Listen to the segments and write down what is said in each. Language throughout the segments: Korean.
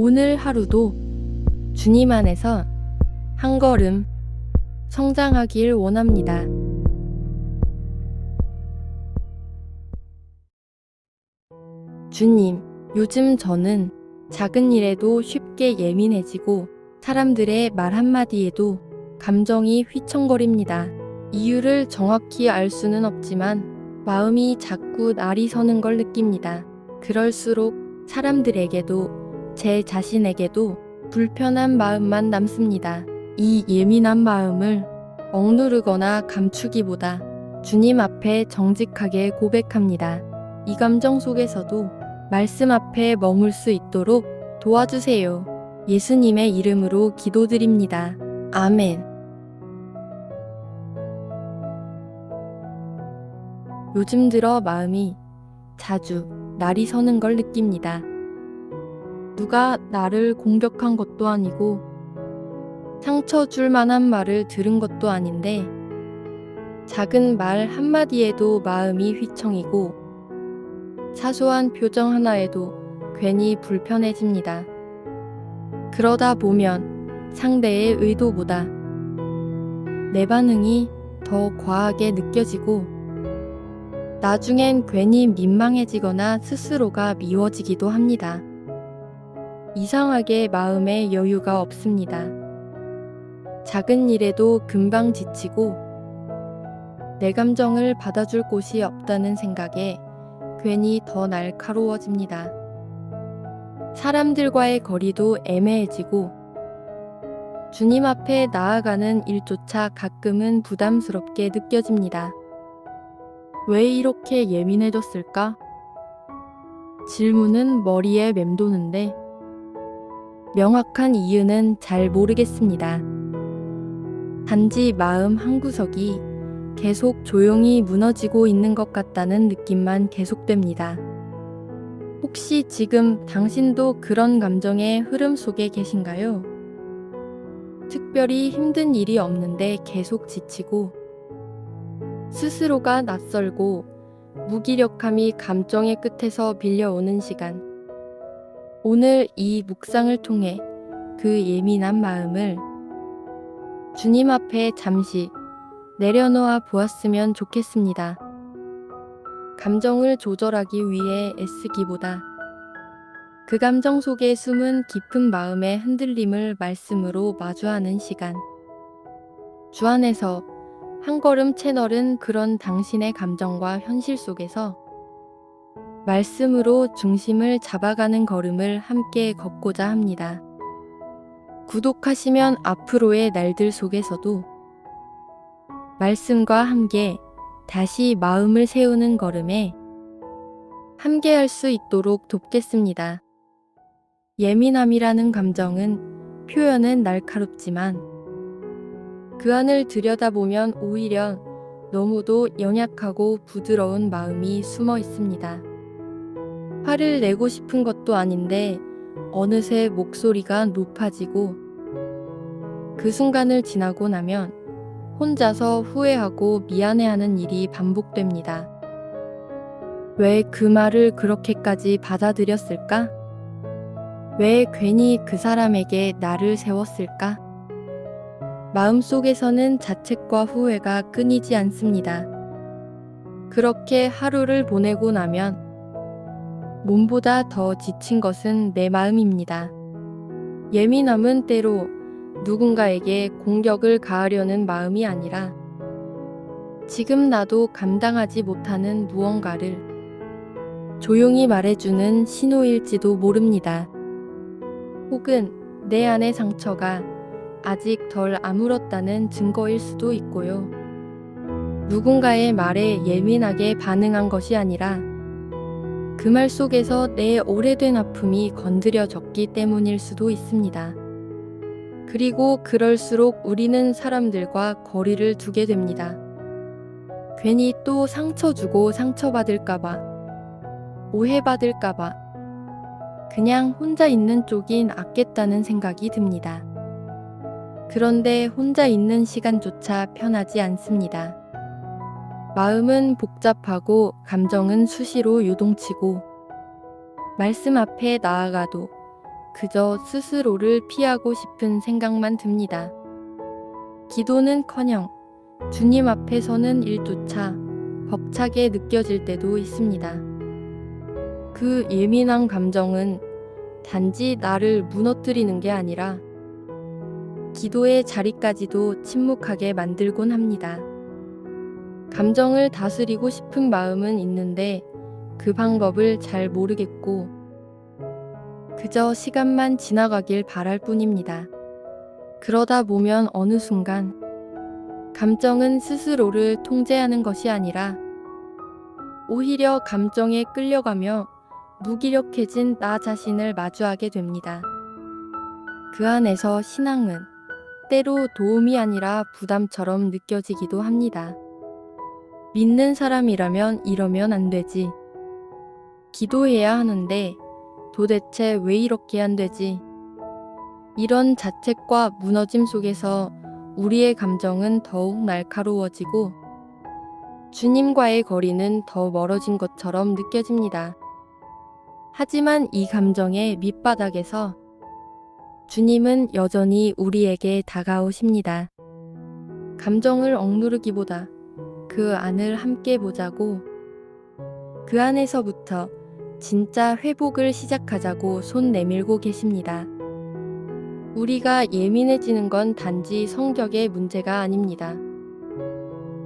오늘 하루도 주님 안에서 한 걸음 성장하길 원합니다. 주님, 요즘 저는 작은 일에도 쉽게 예민해지고 사람들의 말 한마디에도 감정이 휘청거립니다. 이유를 정확히 알 수는 없지만 마음이 자꾸 날이 서는 걸 느낍니다. 그럴수록 사람들에게도 제 자신에게도 불편한 마음만 남습니다. 이 예민한 마음을 억누르거나 감추기보다 주님 앞에 정직하게 고백합니다. 이 감정 속에서도 말씀 앞에 머물 수 있도록 도와주세요. 예수님의 이름으로 기도드립니다. 아멘. 요즘 들어 마음이 자주 날이 서는 걸 느낍니다. 누가 나를 공격한 것도 아니고 상처 줄 만한 말을 들은 것도 아닌데 작은 말 한마디에도 마음이 휘청이고 사소한 표정 하나에도 괜히 불편해집니다. 그러다 보면 상대의 의도보다 내 반응이 더 과하게 느껴지고 나중엔 괜히 민망해지거나 스스로가 미워지기도 합니다. 이상하게 마음에 여유가 없습니다. 작은 일에도 금방 지치고 내 감정을 받아줄 곳이 없다는 생각에 괜히 더 날카로워집니다. 사람들과의 거리도 애매해지고 주님 앞에 나아가는 일조차 가끔은 부담스럽게 느껴집니다. 왜 이렇게 예민해졌을까? 질문은 머리에 맴도는데 명확한 이유는 잘 모르겠습니다. 단지 마음 한구석이 계속 조용히 무너지고 있는 것 같다는 느낌만 계속됩니다. 혹시 지금 당신도 그런 감정의 흐름 속에 계신가요? 특별히 힘든 일이 없는데 계속 지치고 스스로가 낯설고 무기력함이 감정의 끝에서 빌려오는 시간. 오늘 이 묵상을 통해 그 예민한 마음을 주님 앞에 잠시 내려놓아 보았으면 좋겠습니다. 감정을 조절하기 위해 애쓰기보다 그 감정 속에 숨은 깊은 마음의 흔들림을 말씀으로 마주하는 시간. 주 안에서 한 걸음 채널은 그런 당신의 감정과 현실 속에서 말씀으로 중심을 잡아가는 걸음을 함께 걷고자 합니다. 구독하시면 앞으로의 날들 속에서도 말씀과 함께 다시 마음을 세우는 걸음에 함께 할 수 있도록 돕겠습니다. 예민함이라는 감정은 표현은 날카롭지만 그 안을 들여다보면 오히려 너무도 연약하고 부드러운 마음이 숨어 있습니다. 화를 내고 싶은 것도 아닌데 어느새 목소리가 높아지고 그 순간을 지나고 나면 혼자서 후회하고 미안해하는 일이 반복됩니다. 왜 그 말을 그렇게까지 받아들였을까? 왜 괜히 그 사람에게 나를 세웠을까? 마음속에서는 자책과 후회가 끊이지 않습니다. 그렇게 하루를 보내고 나면 몸보다 더 지친 것은 내 마음입니다. 예민함은 때로 누군가에게 공격을 가하려는 마음이 아니라 지금 나도 감당하지 못하는 무언가를 조용히 말해주는 신호일지도 모릅니다. 혹은 내 안의 상처가 아직 덜 아물었다는 증거일 수도 있고요. 누군가의 말에 예민하게 반응한 것이 아니라 그 말 속에서 내 오래된 아픔이 건드려졌기 때문일 수도 있습니다. 그리고 그럴수록 우리는 사람들과 거리를 두게 됩니다. 괜히 또 상처 주고 상처받을까봐, 오해받을까봐, 그냥 혼자 있는 쪽이 낫겠다는 생각이 듭니다. 그런데 혼자 있는 시간조차 편하지 않습니다. 마음은 복잡하고 감정은 수시로 요동치고 말씀 앞에 나아가도 그저 스스로를 피하고 싶은 생각만 듭니다. 기도는커녕 주님 앞에 서는 일조차 벅차게 느껴질 때도 있습니다. 그 예민한 감정은 단지 나를 무너뜨리는 게 아니라 기도의 자리까지도 침묵하게 만들곤 합니다. 감정을 다스리고 싶은 마음은 있는데 그 방법을 잘 모르겠고 그저 시간만 지나가길 바랄 뿐입니다. 그러다 보면 어느 순간 감정은 스스로를 통제하는 것이 아니라 오히려 감정에 끌려가며 무기력해진 나 자신을 마주하게 됩니다. 그 안에서 신앙은 때로 도움이 아니라 부담처럼 느껴지기도 합니다. 믿는 사람이라면 이러면 안 되지. 기도해야 하는데 도대체 왜 이렇게 안 되지? 이런 자책과 무너짐 속에서 우리의 감정은 더욱 날카로워지고 주님과의 거리는 더 멀어진 것처럼 느껴집니다. 하지만 이 감정의 밑바닥에서 주님은 여전히 우리에게 다가오십니다. 감정을 억누르기보다 그 안을 함께 보자고, 그 안에서부터 진짜 회복을 시작하자고 손 내밀고 계십니다. 우리가 예민해지는 건 단지 성격의 문제가 아닙니다.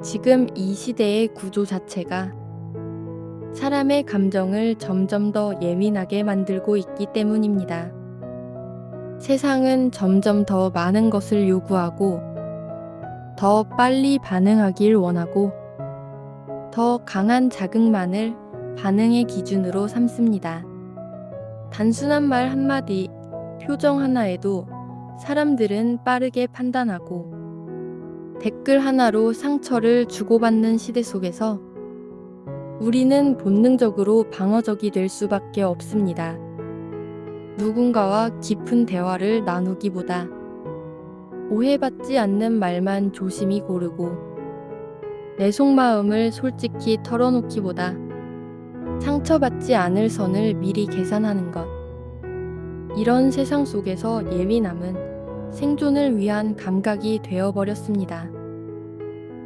지금 이 시대의 구조 자체가 사람의 감정을 점점 더 예민하게 만들고 있기 때문입니다. 세상은 점점 더 많은 것을 요구하고 더 빨리 반응하길 원하고 더 강한 자극만을 반응의 기준으로 삼습니다. 단순한 말 한마디, 표정 하나에도 사람들은 빠르게 판단하고 댓글 하나로 상처를 주고받는 시대 속에서 우리는 본능적으로 방어적이 될 수밖에 없습니다. 누군가와 깊은 대화를 나누기보다 오해받지 않는 말만 조심히 고르고 내 속마음을 솔직히 털어놓기보다 상처받지 않을 선을 미리 계산하는 것. 이런 세상 속에서 예민함은 생존을 위한 감각이 되어버렸습니다.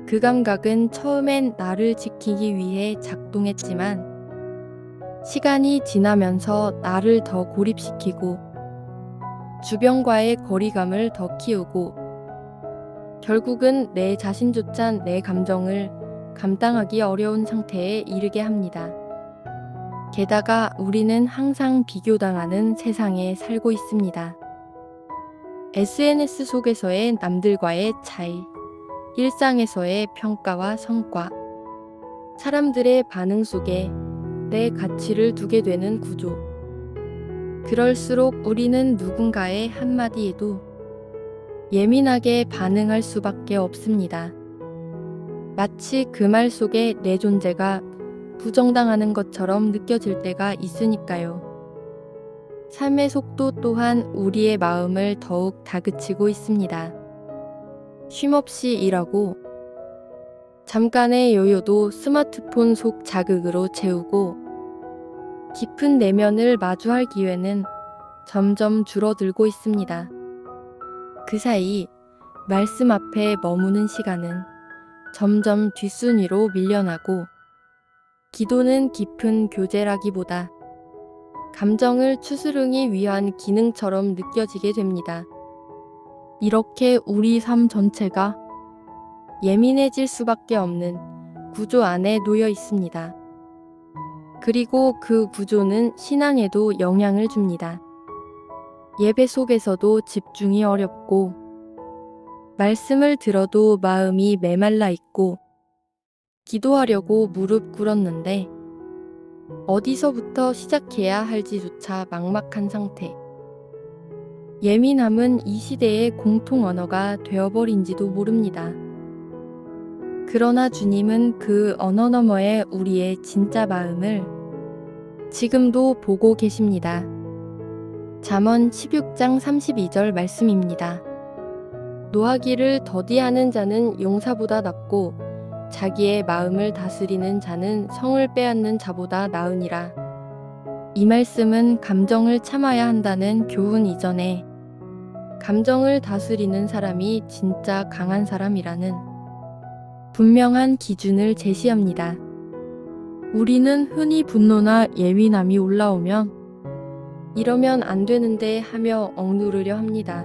그 감각은 처음엔 나를 지키기 위해 작동했지만 시간이 지나면서 나를 더 고립시키고 주변과의 거리감을 더 키우고 결국은 내 자신조차 내 감정을 감당하기 어려운 상태에 이르게 합니다. 게다가 우리는 항상 비교당하는 세상에 살고 있습니다. SNS 속에서의 남들과의 차이, 일상에서의 평가와 성과, 사람들의 반응 속에 내 가치를 두게 되는 구조. 그럴수록 우리는 누군가의 한마디에도 예민하게 반응할 수밖에 없습니다. 마치 그 말 속에 내 존재가 부정당하는 것처럼 느껴질 때가 있으니까요. 삶의 속도 또한 우리의 마음을 더욱 다그치고 있습니다. 쉼없이 일하고 잠깐의 여유도 스마트폰 속 자극으로 채우고 깊은 내면을 마주할 기회는 점점 줄어들고 있습니다. 그 사이 말씀 앞에 머무는 시간은 점점 뒷순위로 밀려나고 기도는 깊은 교제라기보다 감정을 추스르기 위한 기능처럼 느껴지게 됩니다. 이렇게 우리 삶 전체가 예민해질 수밖에 없는 구조 안에 놓여 있습니다. 그리고 그 구조는 신앙에도 영향을 줍니다. 예배 속에서도 집중이 어렵고 말씀을 들어도 마음이 메말라 있고 기도하려고 무릎 꿇었는데 어디서부터 시작해야 할지조차 막막한 상태. 예민함은 이 시대의 공통 언어가 되어버린지도 모릅니다. 그러나 주님은 그 언어 너머에 우리의 진짜 마음을 지금도 보고 계십니다. 잠언 16장 32절 말씀입니다. 노하기를 더디하는 자는 용사보다 낫고 자기의 마음을 다스리는 자는 성을 빼앗는 자보다 나으니라. 이 말씀은 감정을 참아야 한다는 교훈 이전에 감정을 다스리는 사람이 진짜 강한 사람이라는 분명한 기준을 제시합니다. 우리는 흔히 분노나 예민함이 올라오면 이러면 안 되는데 하며 억누르려 합니다.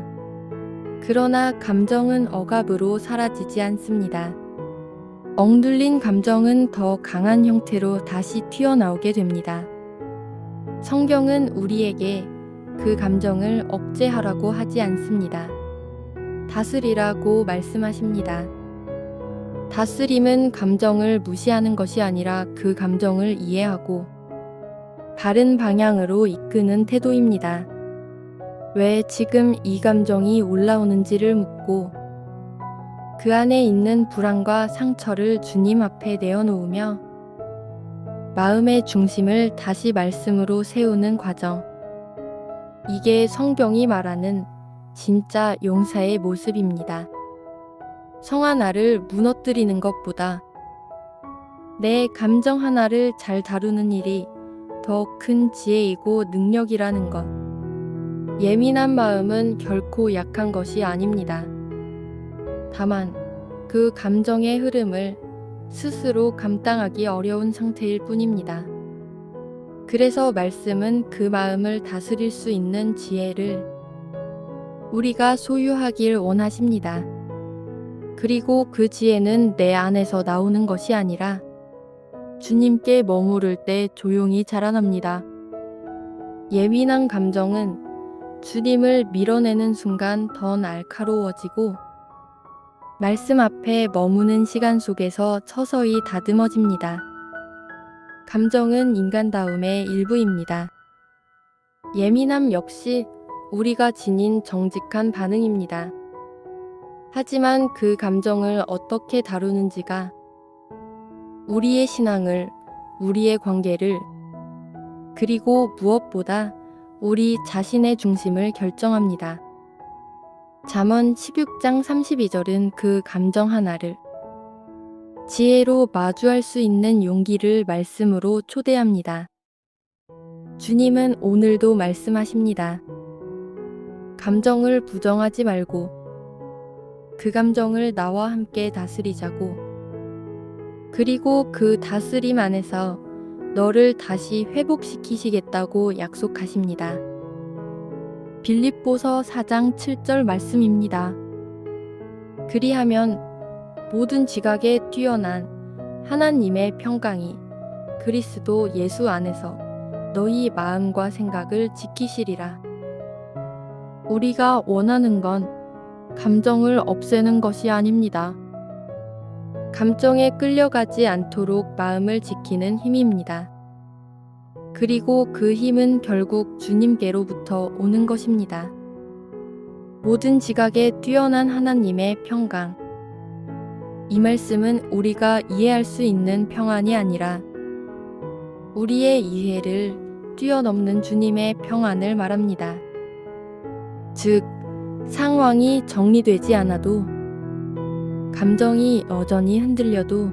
그러나 감정은 억압으로 사라지지 않습니다. 억눌린 감정은 더 강한 형태로 다시 튀어나오게 됩니다. 성경은 우리에게 그 감정을 억제하라고 하지 않습니다. 다스리라고 말씀하십니다. 다스림은 감정을 무시하는 것이 아니라 그 감정을 이해하고 바른 방향으로 이끄는 태도입니다. 왜 지금 이 감정이 올라오는지를 묻고 그 안에 있는 불안과 상처를 주님 앞에 내어놓으며 마음의 중심을 다시 말씀으로 세우는 과정. 이게 성경이 말하는 진짜 용사의 모습입니다. 성 하나를 무너뜨리는 것보다 내 감정 하나를 잘 다루는 일이 더 큰 지혜이고 능력이라는 것. 예민한 마음은 결코 약한 것이 아닙니다. 다만 그 감정의 흐름을 스스로 감당하기 어려운 상태일 뿐입니다. 그래서 말씀은 그 마음을 다스릴 수 있는 지혜를 우리가 소유하길 원하십니다. 그리고 그 지혜는 내 안에서 나오는 것이 아니라 주님께 머무를 때 조용히 자라납니다. 예민한 감정은 주님을 밀어내는 순간 더 날카로워지고 말씀 앞에 머무는 시간 속에서 서서히 다듬어집니다. 감정은 인간다움의 일부입니다. 예민함 역시 우리가 지닌 정직한 반응입니다. 하지만 그 감정을 어떻게 다루는지가 우리의 신앙을, 우리의 관계를, 그리고 무엇보다 우리 자신의 중심을 결정합니다. 잠언 16장 32절은 그 감정 하나를 지혜로 마주할 수 있는 용기를 말씀으로 초대합니다. 주님은 오늘도 말씀하십니다. 감정을 부정하지 말고 그 감정을 나와 함께 다스리자고. 그리고 그 다스림 안에서 너를 다시 회복시키시겠다고 약속하십니다. 빌립보서 4장 7절 말씀입니다. 그리하면 모든 지각에 뛰어난 하나님의 평강이 그리스도 예수 안에서 너희 마음과 생각을 지키시리라. 우리가 원하는 건 감정을 없애는 것이 아닙니다. 감정에 끌려가지 않도록 마음을 지키는 힘입니다. 그리고 그 힘은 결국 주님께로부터 오는 것입니다. 모든 지각에 뛰어난 하나님의 평강. 이 말씀은 우리가 이해할 수 있는 평안이 아니라 우리의 이해를 뛰어넘는 주님의 평안을 말합니다. 즉, 상황이 정리되지 않아도 감정이 여전히 흔들려도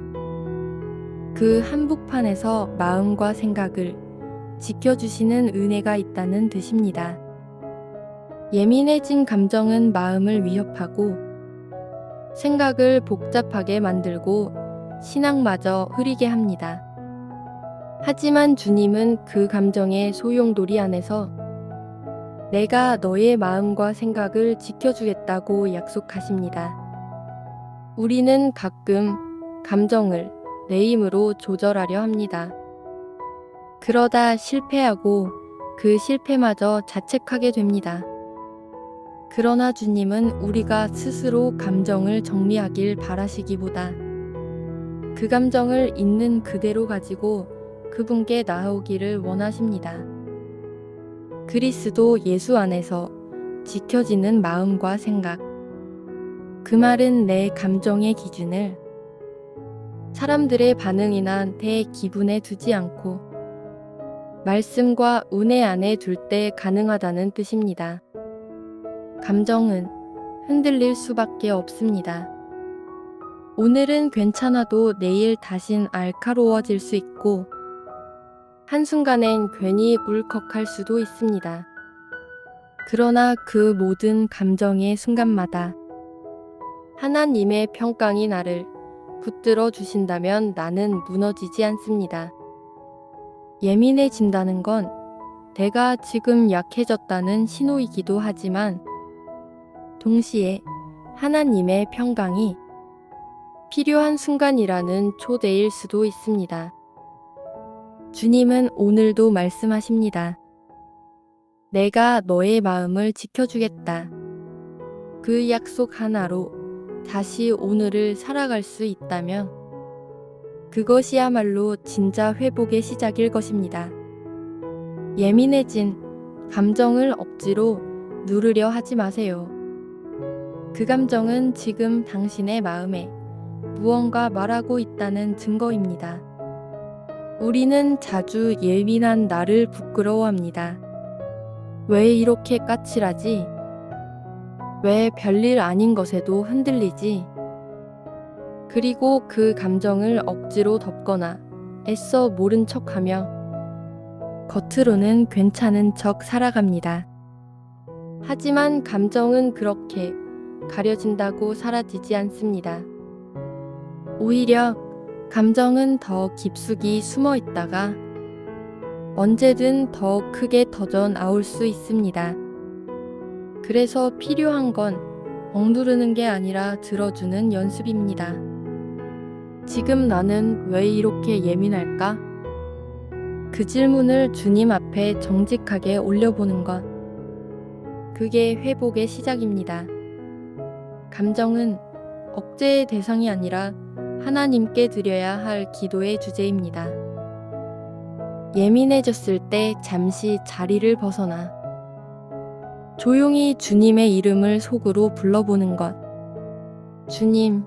그 한복판에서 마음과 생각을 지켜주시는 은혜가 있다는 뜻입니다. 예민해진 감정은 마음을 위협하고 생각을 복잡하게 만들고 신앙마저 흐리게 합니다. 하지만 주님은 그 감정의 소용돌이 안에서 내가 너의 마음과 생각을 지켜주겠다고 약속하십니다. 우리는 가끔 감정을 내 힘으로 조절하려 합니다. 그러다 실패하고 그 실패마저 자책하게 됩니다. 그러나 주님은 우리가 스스로 감정을 정리하길 바라시기보다 그 감정을 있는 그대로 가지고 그분께 나아오기를 원하십니다. 그리스도 예수 안에서 지켜지는 마음과 생각. 그 말은 내 감정의 기준을 사람들의 반응이나 내 기분에 두지 않고 말씀과 은혜 안에 둘 때 가능하다는 뜻입니다. 감정은 흔들릴 수밖에 없습니다. 오늘은 괜찮아도 내일 다신 알카로워질 수 있고 한순간엔 괜히 울컥할 수도 있습니다. 그러나 그 모든 감정의 순간마다 하나님의 평강이 나를 붙들어 주신다면 나는 무너지지 않습니다. 예민해진다는 건 내가 지금 약해졌다는 신호이기도 하지만 동시에 하나님의 평강이 필요한 순간이라는 초대일 수도 있습니다. 주님은 오늘도 말씀하십니다. 내가 너의 마음을 지켜주겠다. 그 약속 하나로 다시 오늘을 살아갈 수 있다면 그것이야말로 진짜 회복의 시작일 것입니다. 예민해진 감정을 억지로 누르려 하지 마세요. 그 감정은 지금 당신의 마음에 무언가 말하고 있다는 증거입니다. 우리는 자주 예민한 나를 부끄러워합니다. 왜 이렇게 까칠하지? 왜 별일 아닌 것에도 흔들리지? 그리고 그 감정을 억지로 덮거나 애써 모른 척하며 겉으로는 괜찮은 척 살아갑니다. 하지만 감정은 그렇게 가려진다고 사라지지 않습니다. 오히려 감정은 더 깊숙이 숨어 있다가 언제든 더 크게 터져 나올 수 있습니다. 그래서 필요한 건 억누르는 게 아니라 들어주는 연습입니다. 지금 나는 왜 이렇게 예민할까? 그 질문을 주님 앞에 정직하게 올려보는 것. 그게 회복의 시작입니다. 감정은 억제의 대상이 아니라 하나님께 드려야 할 기도의 주제입니다. 예민해졌을 때 잠시 자리를 벗어나 조용히 주님의 이름을 속으로 불러보는 것. 주님,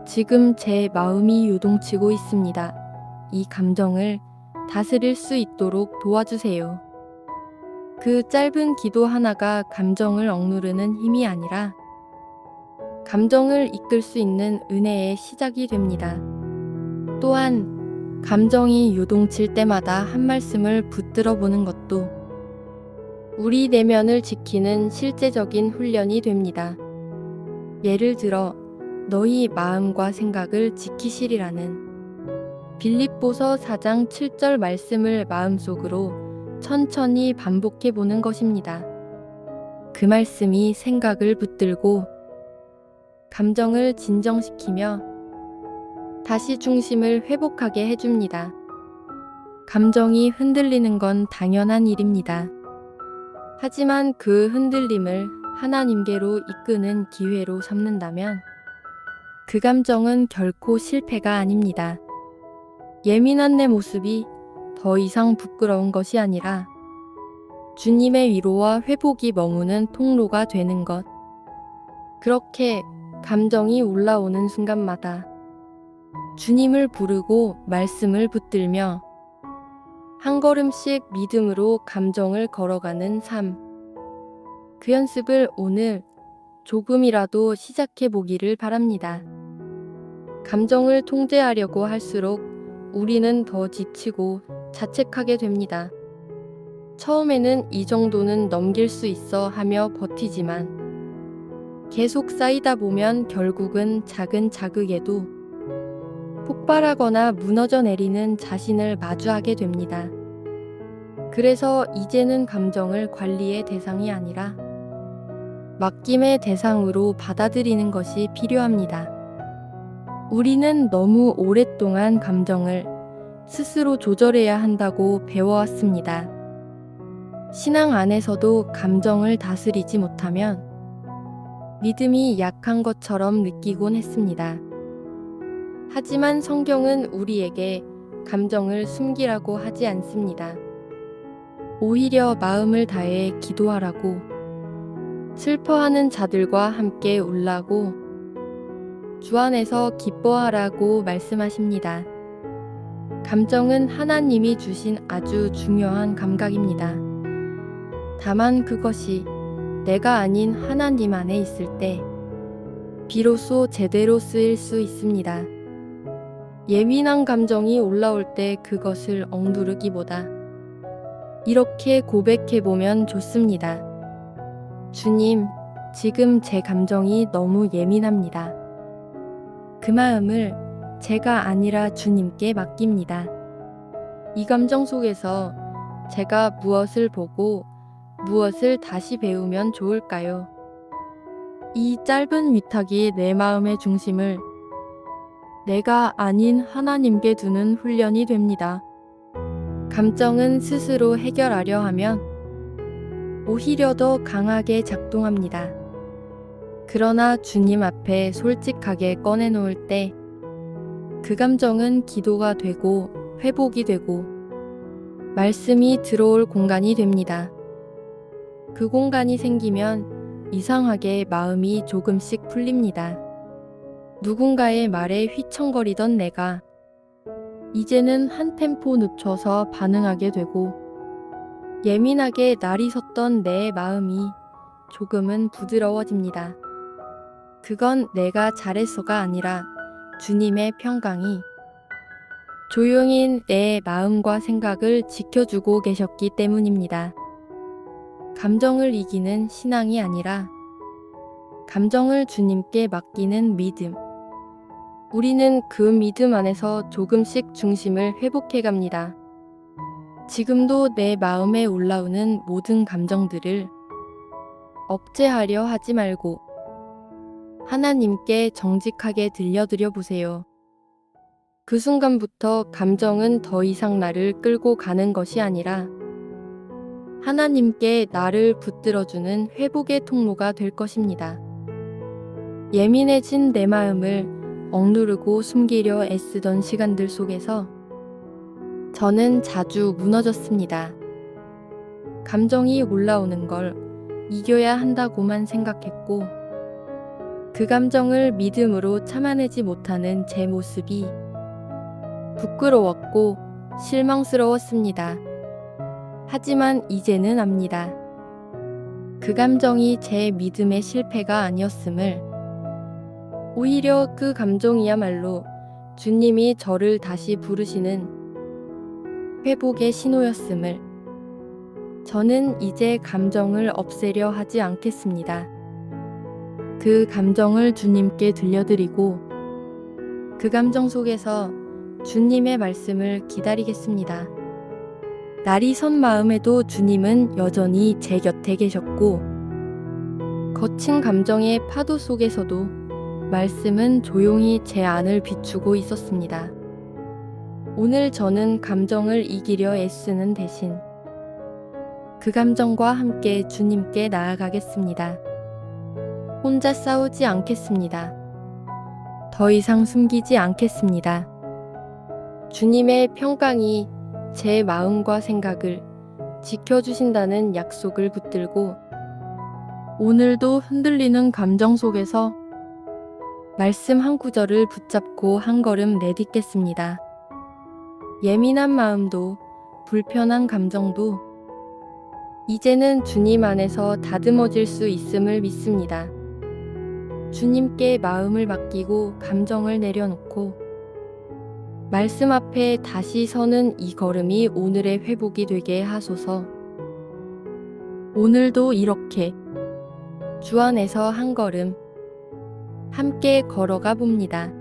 지금 제 마음이 요동치고 있습니다. 이 감정을 다스릴 수 있도록 도와주세요. 그 짧은 기도 하나가 감정을 억누르는 힘이 아니라 감정을 이끌 수 있는 은혜의 시작이 됩니다. 또한 감정이 요동칠 때마다 한 말씀을 붙들어 보는 것도 우리 내면을 지키는 실제적인 훈련이 됩니다. 예를 들어 너희 마음과 생각을 지키시리라는 빌립보서 4장 7절 말씀을 마음속으로 천천히 반복해 보는 것입니다. 그 말씀이 생각을 붙들고 감정을 진정시키며 다시 중심을 회복하게 해줍니다. 감정이 흔들리는 건 당연한 일입니다. 하지만 그 흔들림을 하나님께로 이끄는 기회로 삼는다면 그 감정은 결코 실패가 아닙니다. 예민한 내 모습이 더 이상 부끄러운 것이 아니라 주님의 위로와 회복이 머무는 통로가 되는 것. 그렇게 감정이 올라오는 순간마다 주님을 부르고 말씀을 붙들며 한 걸음씩 믿음으로 감정을 걸어가는 삶. 그 연습을 오늘 조금이라도 시작해 보기를 바랍니다. 감정을 통제하려고 할수록 우리는 더 지치고 자책하게 됩니다. 처음에는 이 정도는 넘길 수 있어 하며 버티지만 계속 쌓이다 보면 결국은 작은 자극에도 폭발하거나 무너져 내리는 자신을 마주하게 됩니다. 그래서 이제는 감정을 관리의 대상이 아니라 맡김의 대상으로 받아들이는 것이 필요합니다. 우리는 너무 오랫동안 감정을 스스로 조절해야 한다고 배워왔습니다. 신앙 안에서도 감정을 다스리지 못하면 믿음이 약한 것처럼 느끼곤 했습니다. 하지만 성경은 우리에게 감정을 숨기라고 하지 않습니다. 오히려 마음을 다해 기도하라고, 슬퍼하는 자들과 함께 울라고, 주 안에서 기뻐하라고 말씀하십니다. 감정은 하나님이 주신 아주 중요한 감각입니다. 다만 그것이 내가 아닌 하나님 안에 있을 때 비로소 제대로 쓰일 수 있습니다. 예민한 감정이 올라올 때 그것을 억누르기보다 이렇게 고백해보면 좋습니다. 주님, 지금 제 감정이 너무 예민합니다. 그 마음을 제가 아니라 주님께 맡깁니다. 이 감정 속에서 제가 무엇을 보고 무엇을 다시 배우면 좋을까요? 이 짧은 위탁이 내 마음의 중심을 내가 아닌 하나님께 두는 훈련이 됩니다. 감정은 스스로 해결하려 하면 오히려 더 강하게 작동합니다. 그러나 주님 앞에 솔직하게 꺼내놓을 때 그 감정은 기도가 되고 회복이 되고 말씀이 들어올 공간이 됩니다. 그 공간이 생기면 이상하게 마음이 조금씩 풀립니다. 누군가의 말에 휘청거리던 내가 이제는 한 템포 늦춰서 반응하게 되고 예민하게 날이 섰던 내 마음이 조금은 부드러워집니다. 그건 내가 잘했어가 아니라 주님의 평강이 조용히 내 마음과 생각을 지켜주고 계셨기 때문입니다. 감정을 이기는 신앙이 아니라 감정을 주님께 맡기는 믿음. 우리는 그 믿음 안에서 조금씩 중심을 회복해 갑니다. 지금도 내 마음에 올라오는 모든 감정들을 억제하려 하지 말고 하나님께 정직하게 들려드려 보세요. 그 순간부터 감정은 더 이상 나를 끌고 가는 것이 아니라 하나님께 나를 붙들어주는 회복의 통로가 될 것입니다. 예민해진 내 마음을 억누르고 숨기려 애쓰던 시간들 속에서 저는 자주 무너졌습니다. 감정이 올라오는 걸 이겨야 한다고만 생각했고 그 감정을 믿음으로 참아내지 못하는 제 모습이 부끄러웠고 실망스러웠습니다. 하지만 이제는 압니다. 그 감정이 제 믿음의 실패가 아니었음을, 오히려 그 감정이야말로 주님이 저를 다시 부르시는 회복의 신호였음을, 저는 이제 감정을 없애려 하지 않겠습니다. 그 감정을 주님께 들려드리고 그 감정 속에서 주님의 말씀을 기다리겠습니다. 날이 선 마음에도 주님은 여전히 제 곁에 계셨고 거친 감정의 파도 속에서도 말씀은 조용히 제 안을 비추고 있었습니다. 오늘 저는 감정을 이기려 애쓰는 대신 그 감정과 함께 주님께 나아가겠습니다. 혼자 싸우지 않겠습니다. 더 이상 숨기지 않겠습니다. 주님의 평강이 제 마음과 생각을 지켜주신다는 약속을 붙들고 오늘도 흔들리는 감정 속에서 말씀 한 구절을 붙잡고 한 걸음 내딛겠습니다. 예민한 마음도 불편한 감정도 이제는 주님 안에서 다듬어질 수 있음을 믿습니다. 주님께 마음을 맡기고 감정을 내려놓고 말씀 앞에 다시 서는 이 걸음이 오늘의 회복이 되게 하소서. 오늘도 이렇게 주 안에서 한 걸음 함께 걸어가 봅니다.